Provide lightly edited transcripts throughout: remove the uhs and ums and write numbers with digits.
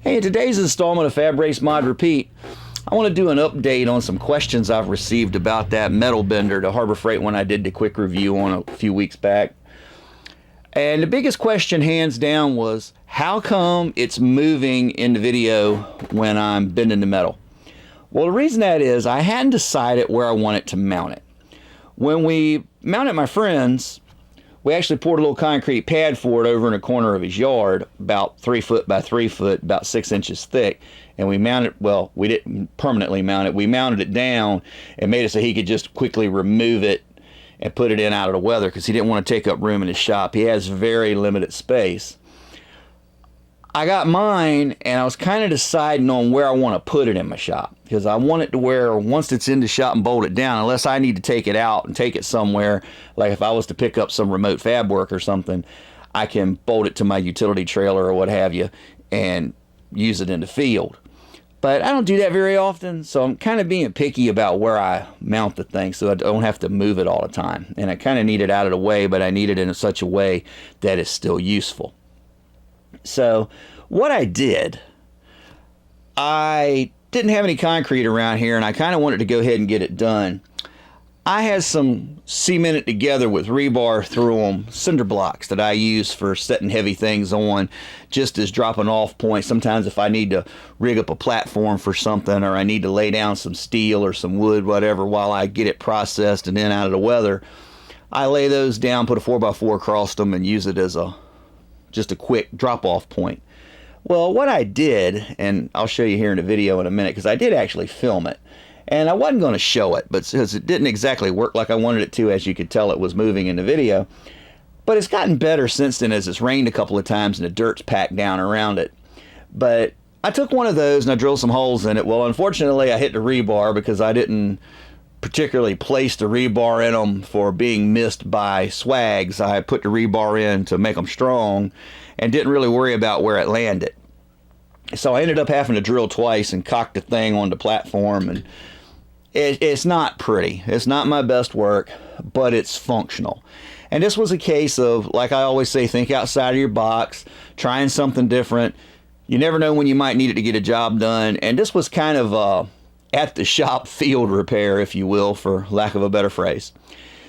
Hey, in today's installment of Fab Race Mod Repeat, I want to do an update on some questions I've received about that metal bender to Harbor Freight one I did the quick review on a few weeks back. And the biggest question, hands down, was how come it's moving in the video when I'm bending the metal? Well, the reason that is I hadn't decided where I wanted to mount it. When we mounted my friend's, we actually poured a little concrete pad for it over in a corner of his yard, about 3 foot by 3 foot, about 6 inches thick. And we mounted, well, we didn't permanently mount it. We mounted it down and made it so he could just quickly remove it and put it in out of the weather because he didn't want to take up room in his shop. He has very limited space. I got mine and I was kind of deciding on where I want to put it in my shop because I want it to where once it's in the shop and bolt it down, unless I need to take it out and take it somewhere, like if I was to pick up some remote fab work or something, I can bolt it to my utility trailer or what have you and use it in the field. But I don't do that very often, so I'm kind of being picky about where I mount the thing so I don't have to move it all the time. And I kind of need it out of the way, but I need it in such a way that it's still useful. So what I did, I didn't have any concrete around here and I kind of wanted to go ahead and get it done. I had some cemented together with rebar through them cinder blocks that I use for setting heavy things on just as dropping off points. Sometimes if I need to rig up a platform for something or I need to lay down some steel or some wood, whatever, while I get it processed and in out of the weather, I lay those down, put a 4x4 across them and use it as just a quick drop-off point. Well, what I did, and I'll show you here in the video in a minute because I did actually film it, and I wasn't going to show it, but since it didn't exactly work like I wanted it to, as you could tell it was moving in the video, but it's gotten better since then as it's rained a couple of times and the dirt's packed down around it. But I took one of those and I drilled some holes in it. Well, unfortunately, I hit the rebar because I didn't particularly place the rebar in them for being missed by swags. I put the rebar in to make them strong and didn't really worry about where it landed. So I ended up having to drill twice and cock the thing on the platform, and it's not pretty. It's not my best work, but it's functional. And this was a case of, like I always say, think outside of your box, trying something different. You never know when you might need it to get a job done, and this was kind of at the shop field repair, if you will, for lack of a better phrase.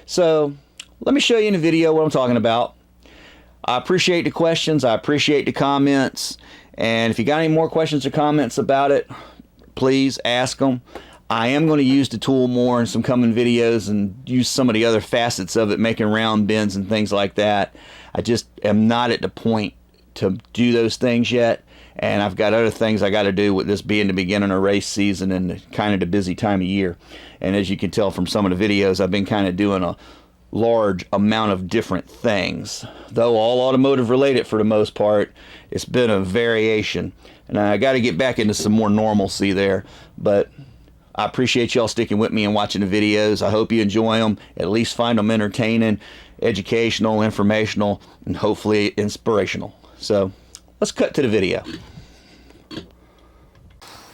So let me show you in the video what I'm talking about. I appreciate the questions. I appreciate the comments. And if you got any more questions or comments about it, please ask them. I am going to use the tool more in some coming videos and use some of the other facets of it, making round bends and things like that. I just am not at the point to do those things yet. And I've got other things I got to do with this being the beginning of race season and kind of the busy time of year. And as you can tell from some of the videos, I've been kind of doing a large amount of different things. Though all automotive related for the most part, it's been a variation. And I got to get back into some more normalcy there. But I appreciate y'all sticking with me and watching the videos. I hope you enjoy them. At least find them entertaining, educational, informational, and hopefully inspirational. So let's cut to the video.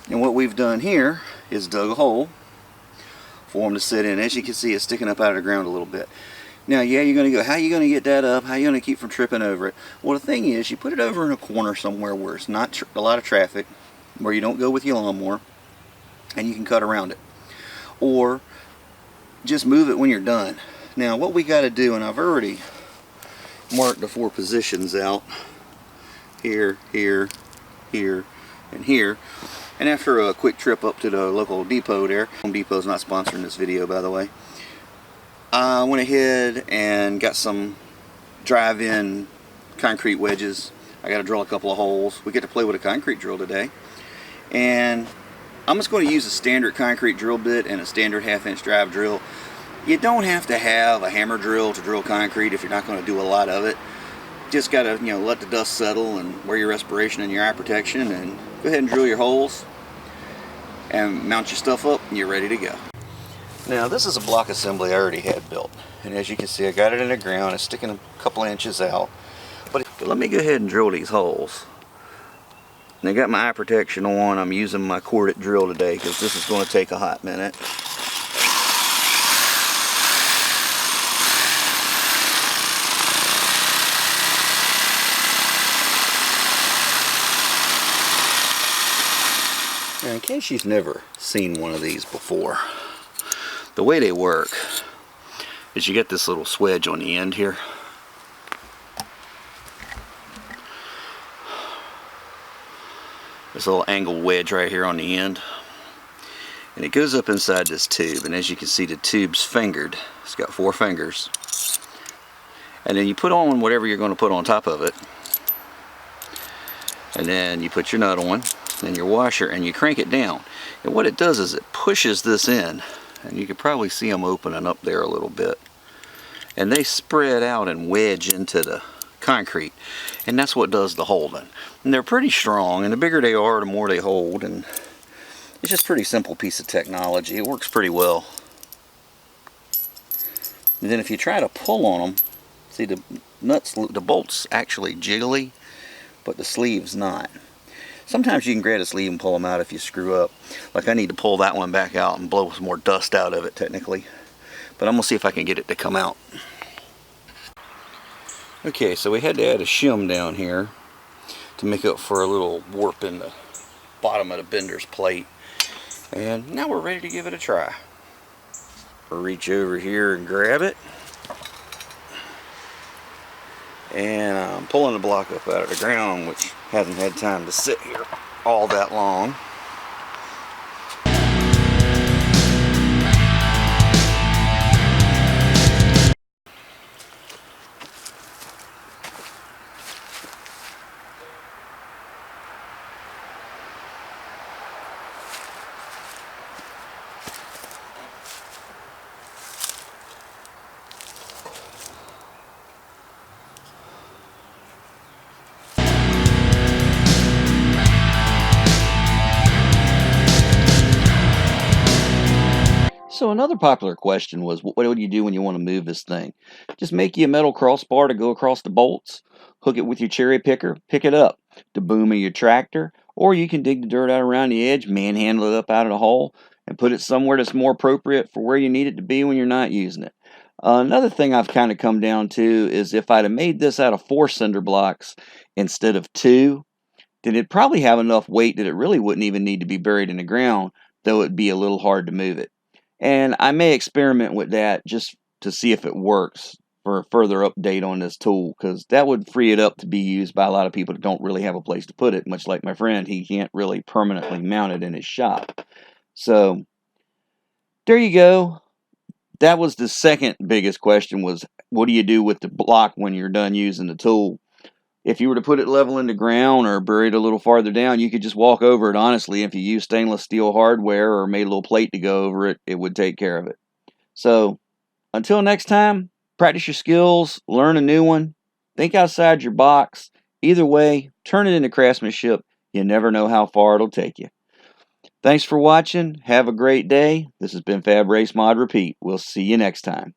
And what we've done here is dug a hole for them to sit in. As you can see, it's sticking up out of the ground a little bit. Now, yeah, you're going to go, how are you going to get that up? How are you going to keep from tripping over it? Well, the thing is, you put it over in a corner somewhere where it's not a lot of traffic, where you don't go with your lawnmower, and you can cut around it. Or just move it when you're done. Now, what we got to do, and I've already marked the 4 positions out, here, here, here, and here. And after a quick trip up to the local depot there, Home Depot's not sponsoring this video, by the way, I went ahead and got some drive-in concrete wedges. I got to drill a couple of holes. We get to play with a concrete drill today. And I'm just going to use a standard concrete drill bit and a standard 1/2-inch drive drill. You don't have to have a hammer drill to drill concrete if you're not going to do a lot of it. Just got to, let the dust settle and wear your respiration and your eye protection and go ahead and drill your holes and mount your stuff up and you're ready to go. Now, this is a block assembly I already had built, and as you can see, I got it in the ground. It's sticking a couple inches out, but let me go ahead and drill these holes. And I got my eye protection on. I'm using my corded drill today because this is going to take a hot minute. Now, in case you've never seen one of these before, the way they work is you get this little swedge on the end here. This little angle wedge right here on the end. And it goes up inside this tube, and as you can see, the tube's fingered. It's got 4 fingers. And then you put on whatever you're going to put on top of it. And then you put your nut on, and your washer, and you crank it down. And what it does is it pushes this in, and you can probably see them opening up there a little bit. And they spread out and wedge into the concrete, and that's what does the holding. And they're pretty strong, and the bigger they are, the more they hold, and it's just a pretty simple piece of technology. It works pretty well. And then if you try to pull on them, see the bolt's actually jiggly, but the sleeve's not. Sometimes you can grab a sleeve and pull them out if you screw up. Like I need to pull that one back out and blow some more dust out of it technically. But I'm going to see if I can get it to come out. Okay, so we had to add a shim down here to make up for a little warp in the bottom of the bender's plate. And now we're ready to give it a try. We'll reach over here and grab it. And I'm pulling the block up out of the ground, which hasn't had time to sit here all that long. So another popular question was, what do you do when you want to move this thing? Just make you a metal crossbar to go across the bolts, hook it with your cherry picker, pick it up, the boom of your tractor, or you can dig the dirt out around the edge, manhandle it up out of the hole, and put it somewhere that's more appropriate for where you need it to be when you're not using it. Another thing I've kind of come down to is if I'd have made this out of 4 cinder blocks instead of 2, then it'd probably have enough weight that it really wouldn't even need to be buried in the ground, though it'd be a little hard to move it. And I may experiment with that just to see if it works for a further update on this tool, because that would free it up to be used by a lot of people that don't really have a place to put it, much like my friend. He can't really permanently mount it in his shop. So there you go. That was the second biggest question, was what do you do with the block when you're done using the tool? If you were to put it level in the ground or bury it a little farther down, you could just walk over it, honestly. If you use stainless steel hardware or made a little plate to go over it, it would take care of it. So, until next time, practice your skills, learn a new one, think outside your box. Either way, turn it into craftsmanship. You never know how far it'll take you. Thanks for watching. Have a great day. This has been Fab Race Mod Repeat. We'll see you next time.